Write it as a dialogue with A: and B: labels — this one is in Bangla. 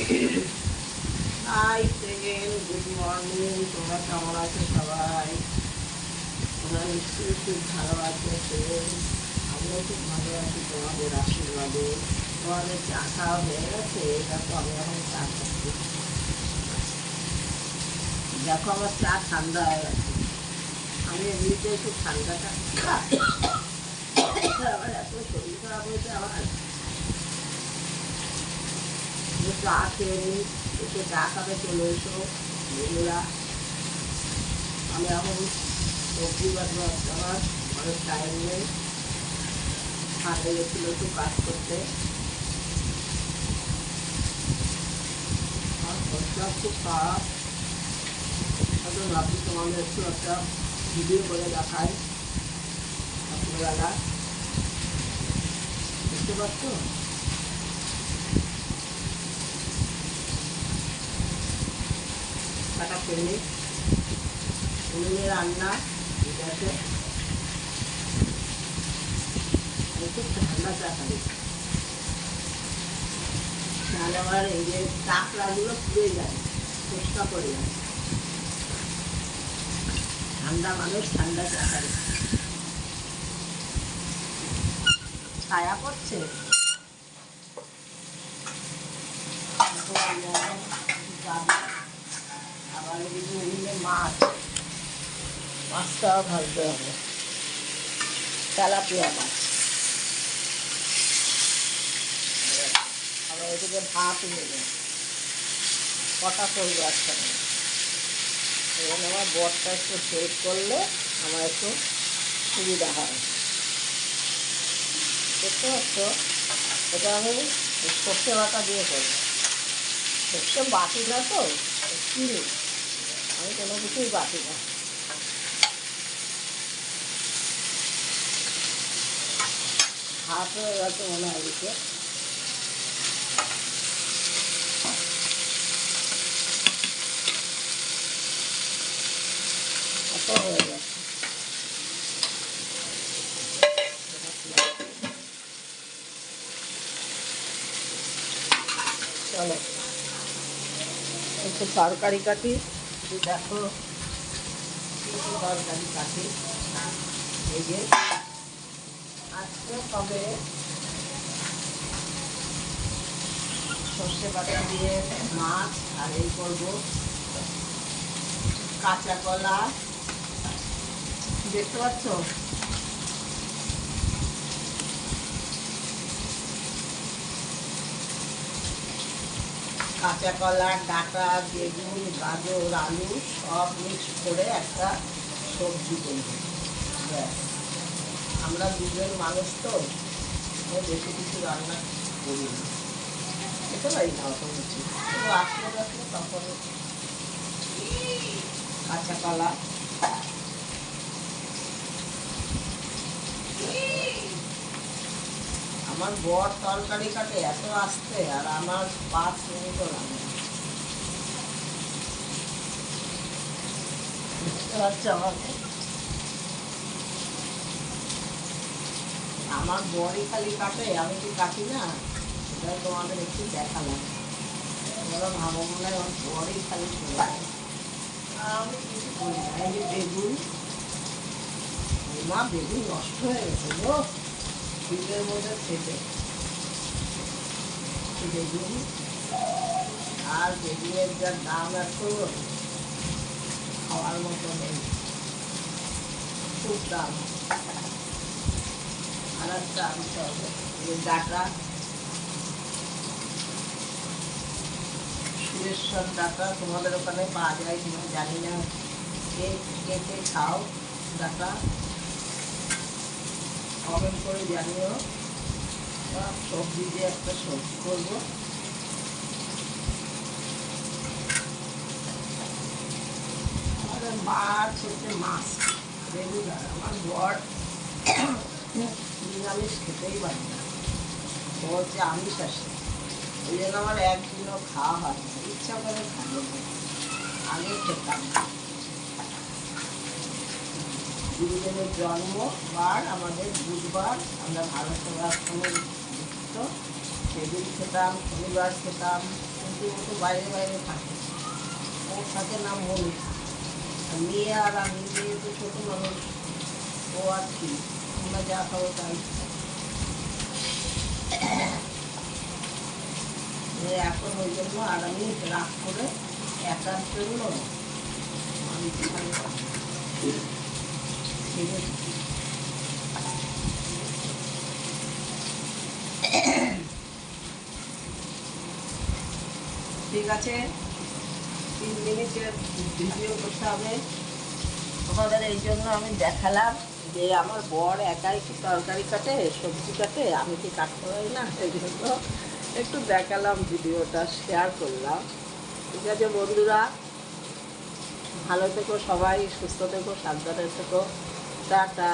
A: Hi friend, good morning. তোমরা কেমন আছো সবাই? তোমরা নিশ্চয়ই খুব ভালো আছো ফ্রেন্ড। আমিও খুব ভালো আছি তোমাদের আশীর্বাদে। তোমাদের চা খাওয়া হয়ে গেছে? দেখো আমি এখন চা খাচ্ছি। দেখো আমার চা ঠান্ডা হয়ে গেছে। আমি এমনিতে একটু ঠান্ডাটা আমার এত শরীর খারাপ হয়েছে আমার। চা খেয়ে নিই, একটু চা খাবে চলে এসো বন্ধুরা। আমি এখন সবজি বাটবো, আমার অনেক টাইম নেই। হাতে গেছিলো একটু কাজ করতে। আমার শরীরটা খুব খারাপ। হয়তো ভাবছি তোমাদের একটু একটা ভিডিও করে দেখাই। রাত্রিবেলা বুঝতে পারছো? টাকা ফেলে উনুনে রান্না গ্যাসে। খুব ঠান্ডা চা খাবে, নাহলে আমার এই যে কাঁকড়াগুলো পুড়ে যায়, ফুসকা পড়ে যায়। ঠান্ডা মানুষ ঠান্ডা চা খাবে। ছায়া পড়ছে, আবার এদিকে উনুনে মাছটাও ভাজতে হবে, তেলাপিয়া মাছ। আবার এদিকে ভাত নেবে, কটা করবো একসাথে। এখানে আমার বরটা একটু সেভ করলে আমার একটু সুবিধা হয়। দেখতে পাচ্ছ, এটা আমি সর্ষে বাটা দিয়ে করবো। সর্ষে বাটি না তো, কিনি, আমি কোনো কিছুই বাটি না। ভাত হয়ে গেছে মনে হয় দিকে। এত হয়ে গেছে। চলো একটু তরকারি কাটি। দেখো তরকারি কাটি। এই যে আজকে তবে সর্ষে বাটা দিয়ে মাছ, আর এই করবো কাঁচা কলা। দেখতে পাচ্ছ? কাঁচা কলা, ডাঁটা, বেগুন, গাজর, আলু সব মিক্স করে একটা সবজি করবো। ব্যাস, আমরা দুজন মানুষ তো বেশি কিছু রান্না করি না, খেতে পারি না অত কিছু। তো আসলে তখন কাঁচা কলা, আমার বর তরকারি কাটে এত আস্তে, আর আমার 5 মিনিটও লাগে। বুঝতে পারছো আমাকে? আমার বরই খালি কাটে, আমি কি কাটি না? সেটা তোমাদের একটু দেখালাম। তোমরা ভাবো মনে হয় আমার বরই খালি করে, আমি কিছু করি না। এই যে বেগুন, মা বেগুন নষ্ট হয়ে গেছে গো ফ্রিজের মধ্যে থেকে। বেগুন, আর বেগুনের যা দাম এখন খাওয়ার মতো নেই, খুব দাম। আর একটা আনতে হবে ডাটা, সুরেশ্বর ডাটা। তোমাদের ওখানে পাওয়া যায় কিনা জানি না, কে কে খাও ডাটা, কমেন্ট করে জানিও। সবজি দিয়ে একটা সবজি করবো। মাছ হচ্ছে মাছ, রেগুলার। আমার বর নিরামিষ খেতেই পারি না, ও হচ্ছে আমিষ আসে, ওই জন্য আমার একদিনও খাওয়া হয় না। ইচ্ছা করে খাই না, আগে খেতাম। গুরুদেবের জন্মবার আমাদের বুধবার, আমরা ভালো সবার সঙ্গে যুক্ত। সেদিন খেতাম, শনিবার খেতাম, কিন্তু ও তো বাইরে বাইরে থাকে, ওর থাকে না মনু। আর মেয়ে আর আমি, মেয়ে তো ছোটো মানুষ, ও আর কি, আমরা যা খাবো তাই। এখন ওই জন্য আর আমি রাগ করে একার জন্য আমি ঠিক আছে। 3 মিনিটের ভিডিও করতে হবে তোমাদের, এই জন্য আমি দেখালাম যে আমার বর একাই কি তরকারি কাটে, সবজি কাটে, আমি কি কাটতে পারি না, এই জন্য একটু দেখালাম, ভিডিওটা শেয়ার করলাম। ঠিক আছে বন্ধুরা, ভালো থেকো সবাই, সুস্থ থেকো, সাবধানে থেকো, টাটা।